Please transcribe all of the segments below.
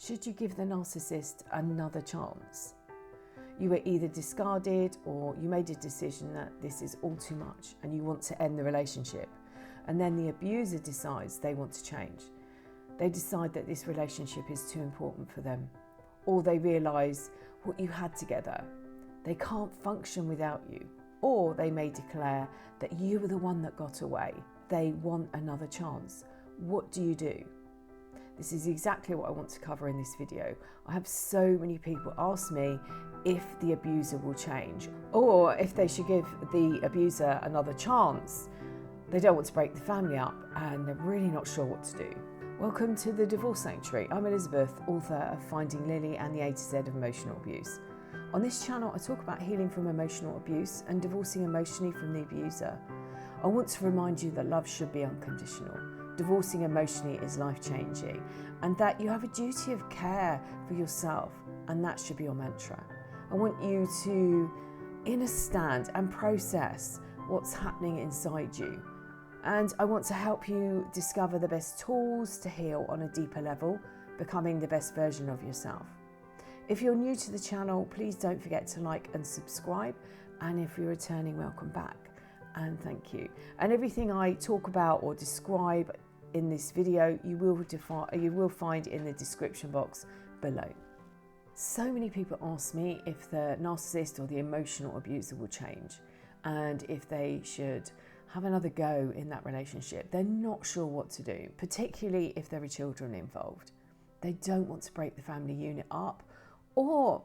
Should you give the narcissist another chance? You were either discarded or you made a decision that this is all too much and you want to end the relationship. And then the abuser decides they want to change. They decide that this relationship is too important for them. Or they realise what you had together. They can't function without you. Or they may declare that you were the one that got away. They want another chance. What do you do? This is exactly what I want to cover in this video. I have so many people ask me if the abuser will change or if they should give the abuser another chance. They don't want to break the family up and they're really not sure what to do. Welcome to the Divorce Sanctuary. I'm Elizabeth, author of Finding Lily and the A to Z of Emotional Abuse. On this channel, I talk about healing from emotional abuse and divorcing emotionally from the abuser. I want to remind you that love should be unconditional. Divorcing emotionally is life-changing, and that you have a duty of care for yourself, and that should be your mantra. I want you to understand and process what's happening inside you, and I want to help you discover the best tools to heal on a deeper level, becoming the best version of yourself. If you're new to the channel, please don't forget to like and subscribe, and if you're returning, welcome back. And thank you. And everything I talk about or describe in this video, you will find in the description box below. So many people ask me if the narcissist or the emotional abuser will change and if they should have another go in that relationship. They're not sure what to do, particularly if there are children involved. They don't want to break the family unit up, or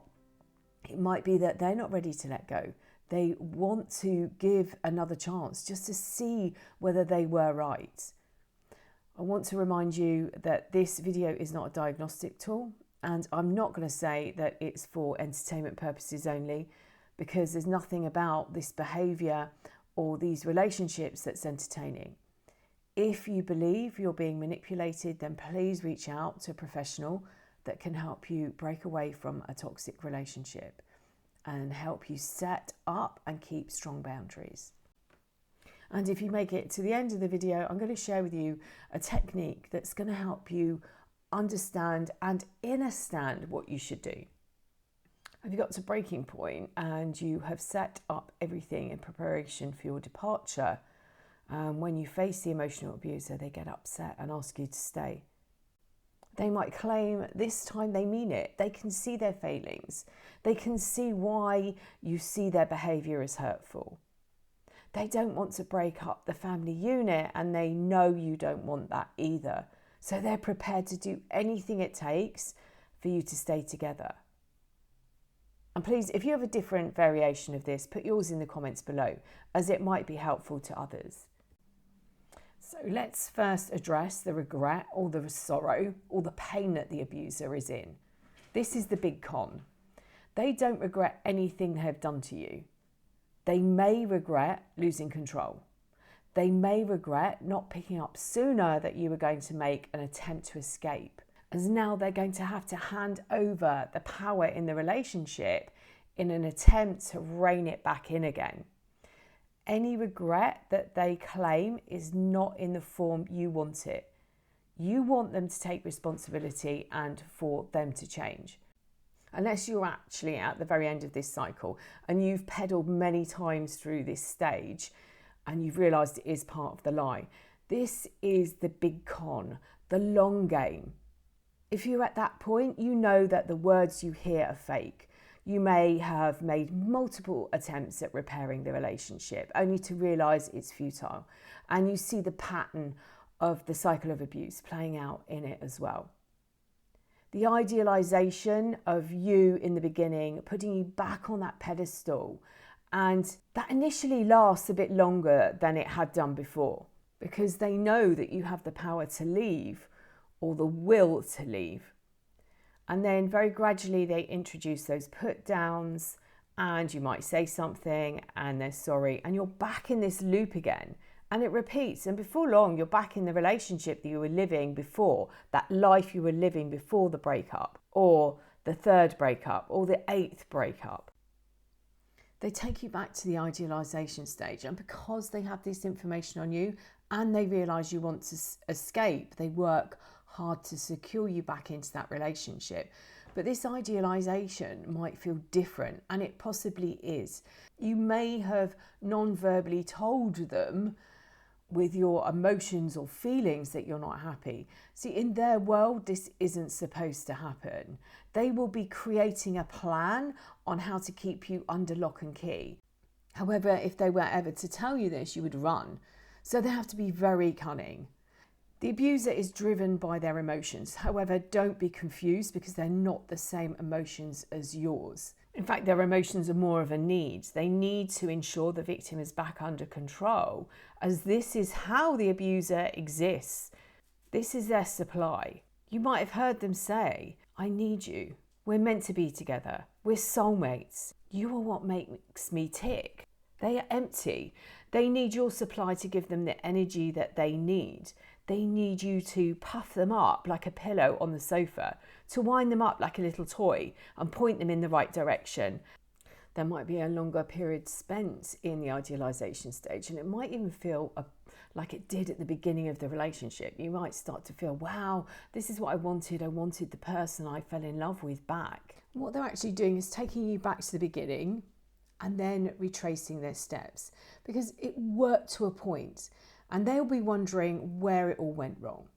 it might be that they're not ready to let go. They want to give another chance just to see whether they were right. I want to remind you that this video is not a diagnostic tool, and I'm not going to say that it's for entertainment purposes only, because there's nothing about this behaviour or these relationships that's entertaining. If you believe you're being manipulated, then please reach out to a professional that can help you break away from a toxic relationship and help you set up and keep strong boundaries. And if you make it to the end of the video, I'm going to share with you a technique that's going to help you understand and understand what you should do. Have you got to breaking point and you have set up everything in preparation for your departure? When you face the emotional abuser, they get upset and ask you to stay. They might claim this time they mean it. They can see their failings. They can see why you see their behaviour as hurtful. They don't want to break up the family unit, and they know you don't want that either. So they're prepared to do anything it takes for you to stay together. And please, if you have a different variation of this, put yours in the comments below, as it might be helpful to others. So let's first address the regret or the sorrow or the pain that the abuser is in. This is the big con. They don't regret anything they have done to you. They may regret losing control. They may regret not picking up sooner that you were going to make an attempt to escape, as now they're going to have to hand over the power in the relationship in an attempt to rein it back in again. Any regret that they claim is not in the form you want it. You want them to take responsibility and for them to change. Unless you're actually at the very end of this cycle and you've peddled many times through this stage and you've realised it is part of the lie. This is the big con, the long game. If you're at that point, you know that the words you hear are fake. You may have made multiple attempts at repairing the relationship, only to realise it's futile. And you see the pattern of the cycle of abuse playing out in it as well. The idealization of you in the beginning, putting you back on that pedestal, and that initially lasts a bit longer than it had done before, because they know that you have the power to leave or the will to leave. And then very gradually they introduce those put downs, and you might say something and they're sorry, and you're back in this loop again, and it repeats. And before long, you're back in the relationship that you were living before, that life you were living before the breakup, or the third breakup, or the 8th breakup. They take you back to the idealization stage, and because they have this information on you and they realize you want to escape, they work hard to secure you back into that relationship. But this idealization might feel different, and it possibly is. You may have non-verbally told them with your emotions or feelings that you're not happy. See, in their world, this isn't supposed to happen. They will be creating a plan on how to keep you under lock and key. However, if they were ever to tell you this, you would run. So they have to be very cunning. The abuser is driven by their emotions. However, don't be confused, because they're not the same emotions as yours. In fact, their emotions are more of a need. They need to ensure the victim is back under control, as this is how the abuser exists. This is their supply. You might have heard them say, "I need you. We're meant to be together. We're soulmates. You are what makes me tick." They are empty. They need your supply to give them the energy that they need. They need you to puff them up like a pillow on the sofa, to wind them up like a little toy and point them in the right direction. There might be a longer period spent in the idealization stage, and it might even feel like it did at the beginning of the relationship. You might start to feel, wow, this is what I wanted. I wanted the person I fell in love with back. What they're actually doing is taking you back to the beginning and then retracing their steps, because it worked to a point, and they'll be wondering where it all went wrong.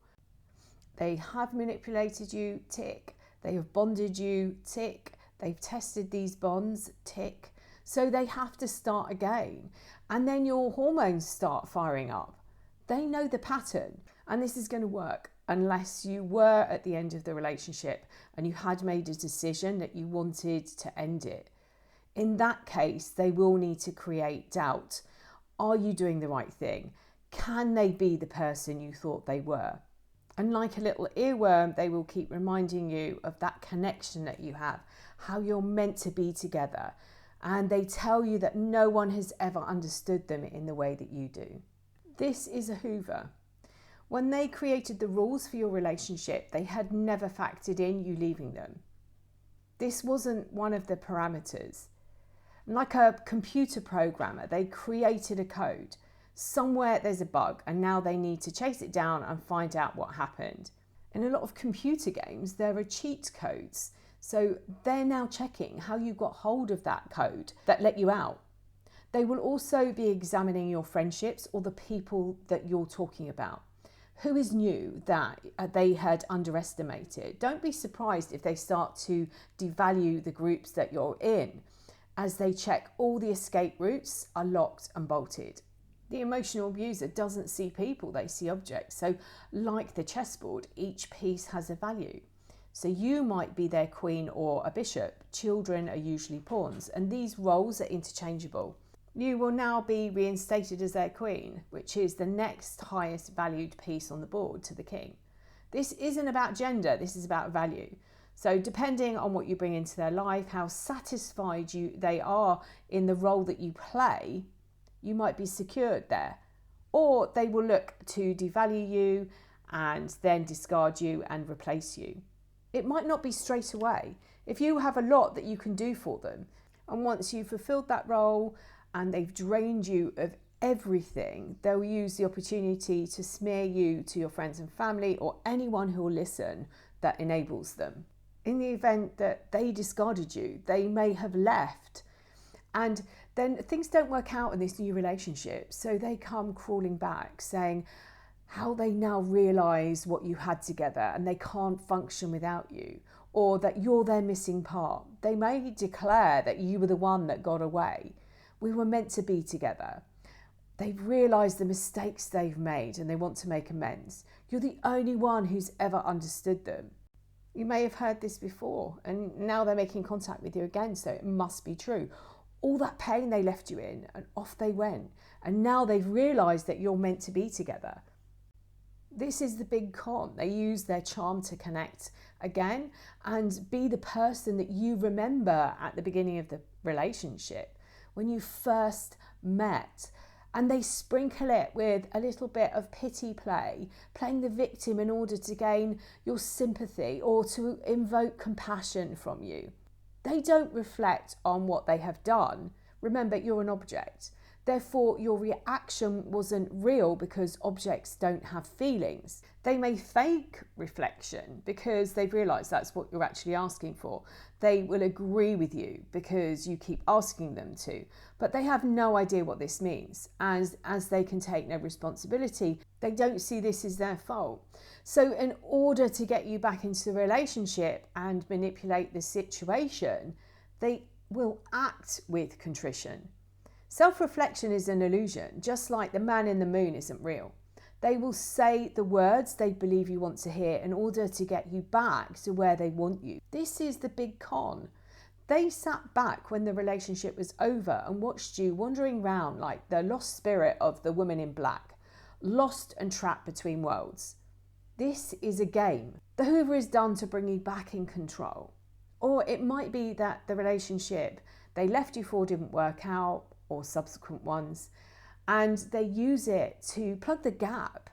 They have manipulated you, tick. They have bonded you, tick. They've tested these bonds, tick. So they have to start again. And then your hormones start firing up. They know the pattern, and this is going to work unless you were at the end of the relationship and you had made a decision that you wanted to end it. In that case, they will need to create doubt. Are you doing the right thing? Can they be the person you thought they were? And like a little earworm, they will keep reminding you of that connection that you have, how you're meant to be together. And they tell you that no one has ever understood them in the way that you do. This is a Hoover. When they created the rules for your relationship, they had never factored in you leaving them. This wasn't one of the parameters. Like a computer programmer, they created a code. Somewhere there's a bug, and now they need to chase it down and find out what happened. In a lot of computer games, there are cheat codes. So they're now checking how you got hold of that code that let you out. They will also be examining your friendships or the people that you're talking about. Who is new that they had underestimated? Don't be surprised if they start to devalue the groups that you're in, as they check all the escape routes are locked and bolted. The emotional abuser doesn't see people, they see objects. So like the chessboard, each piece has a value. So you might be their queen or a bishop. Children are usually pawns, and these roles are interchangeable. You will now be reinstated as their queen, which is the next highest valued piece on the board to the king. This isn't about gender, this is about value. So depending on what you bring into their life, how satisfied they are in the role that you play, you might be secured there. Or they will look to devalue you and then discard you and replace you. It might not be straight away. If you have a lot that you can do for them, and once you've fulfilled that role and they've drained you of everything, they'll use the opportunity to smear you to your friends and family or anyone who will listen that enables them. In the event that they discarded you, they may have left, and then things don't work out in this new relationship. So they come crawling back saying how they now realise what you had together and they can't function without you, or that you're their missing part. They may declare that you were the one that got away. We were meant to be together. They've realised the mistakes they've made and they want to make amends. You're the only one who's ever understood them. You may have heard this before, and now they're making contact with you again, so it must be true. All that pain they left you in, and off they went. And now they've realised that you're meant to be together. This is the big con. They use their charm to connect again and be the person that you remember at the beginning of the relationship, when you first met. And they sprinkle it with a little bit of pity play, playing the victim in order to gain your sympathy or to invoke compassion from you. They don't reflect on what they have done. Remember, you're an object. Therefore, your reaction wasn't real because objects don't have feelings. They may fake reflection because they've realised that's what you're actually asking for. They will agree with you because you keep asking them to, but they have no idea what this means. As they can take no responsibility, they don't see this as their fault. So in order to get you back into the relationship and manipulate the situation, they will act with contrition. Self-reflection is an illusion, just like the man in the moon isn't real. They will say the words they believe you want to hear in order to get you back to where they want you. This is the big con. They sat back when the relationship was over and watched you wandering around like the lost spirit of the woman in black, lost and trapped between worlds. This is a game. The Hoover is done to bring you back in control. Or it might be that the relationship they left you for didn't work out, or subsequent ones, and they use it to plug the gap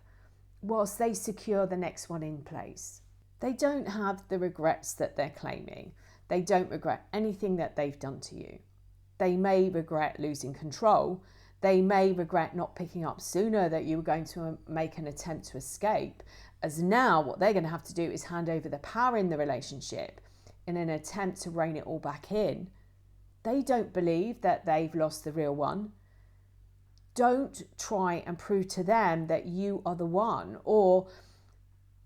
whilst they secure the next one in place. They don't have the regrets that they're claiming. They don't regret anything that they've done to you. They may regret losing control. They may regret not picking up sooner that you were going to make an attempt to escape, as now what they're going to have to do is hand over the power in the relationship in an attempt to rein it all back in. They don't believe that they've lost the real one. Don't try and prove to them that you are the one or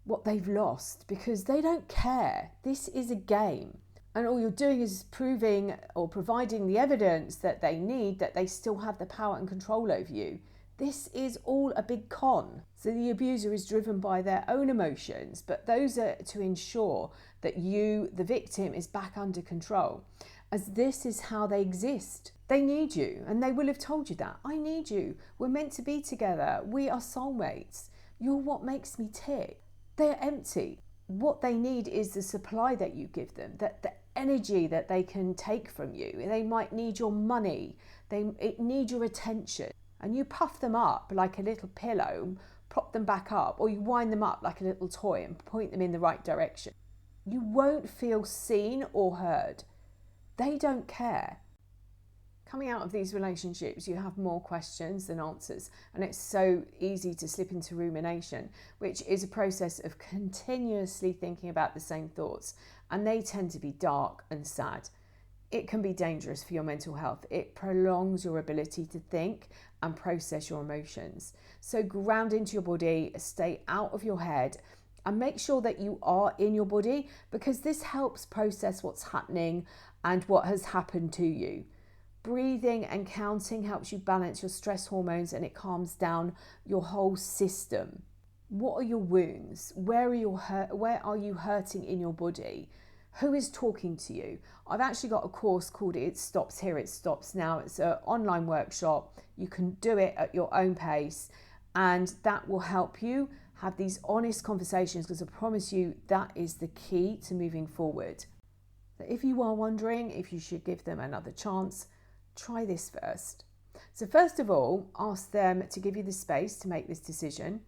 what they've lost, because they don't care. This is a game. And all you're doing is proving or providing the evidence that they need, that they still have the power and control over you. This is all a big con. So the abuser is driven by their own emotions, but those are to ensure that you, the victim, is back under control, as this is how they exist. They need you, and they will have told you that. I need you. We're meant to be together. We are soulmates. You're what makes me tick. They're empty. What they need is the supply that you give them, that the energy that they can take from you. They might need your money. They need your attention. And you puff them up like a little pillow, prop them back up, or you wind them up like a little toy and point them in the right direction. You won't feel seen or heard. They don't care. Coming out of these relationships, you have more questions than answers, and it's so easy to slip into rumination, which is a process of continuously thinking about the same thoughts, and they tend to be dark and sad. It can be dangerous for your mental health. It prolongs your ability to think and process your emotions. So ground into your body, stay out of your head, and make sure that you are in your body, because this helps process what's happening and what has happened to you. Breathing and counting helps you balance your stress hormones, and it calms down your whole system. What are your wounds? Where are you hurting in your body? Who is talking to you? I've actually got a course called It Stops Here, It Stops Now. It's an online workshop. You can do it at your own pace, and that will help you have these honest conversations, because I promise you that is the key to moving forward. So if you are wondering if you should give them another chance, try this first. So first of all, ask them to give you the space to make this decision.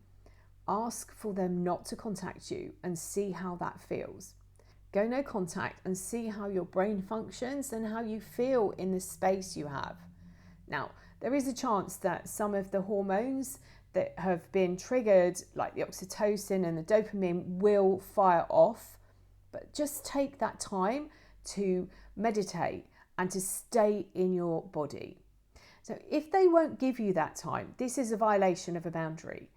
Ask for them not to contact you and see how that feels. Go no contact and see how your brain functions and how you feel in the space you have. Now, there is a chance that some of the hormones that have been triggered, like the oxytocin and the dopamine, will fire off, but just take that time to meditate and to stay in your body. So if they won't give you that time, this is a violation of a boundary,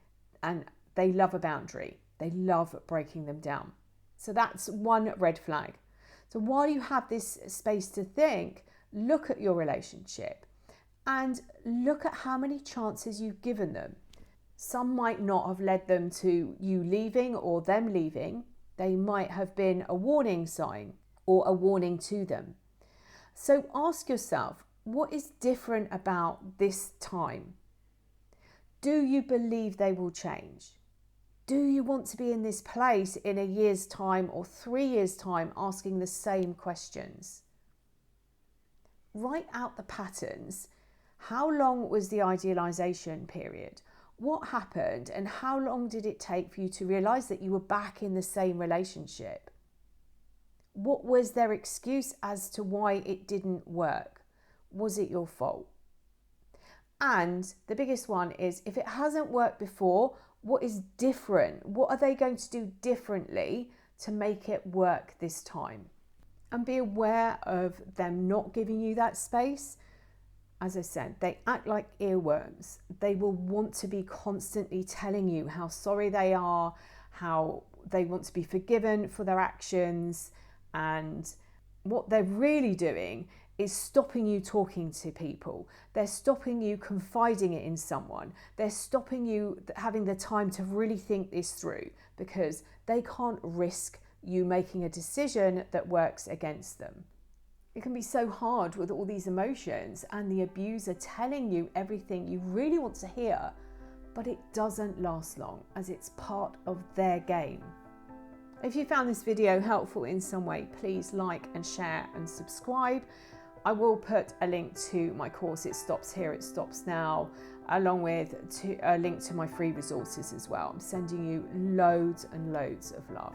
and they love a boundary. They love breaking them down. So that's one red flag. So while you have this space to think, look at your relationship and look at how many chances you've given them. Some might not have led them to you leaving or them leaving. They might have been a warning sign or a warning to them. So ask yourself, what is different about this time? Do you believe they will change? Do you want to be in this place in a year's time or 3 years' time asking the same questions? Write out the patterns. How long was the idealization period? What happened, and how long did it take for you to realize that you were back in the same relationship? What was their excuse as to why it didn't work? Was it your fault? And the biggest one is, if it hasn't worked before, what is different? What are they going to do differently to make it work this time? And be aware of them not giving you that space. As I said, they act like earworms. They will want to be constantly telling you how sorry they are, how they want to be forgiven for their actions. And what they're really doing is stopping you talking to people. They're stopping you confiding it in someone. They're stopping you having the time to really think this through, because they can't risk you making a decision that works against them. It can be so hard with all these emotions and the abuser telling you everything you really want to hear, but it doesn't last long, as it's part of their game. If you found this video helpful in some way, please like and share and subscribe. I will put a link to my course, It Stops Here, It Stops Now, along with a link to my free resources as well. I'm sending you loads and loads of love.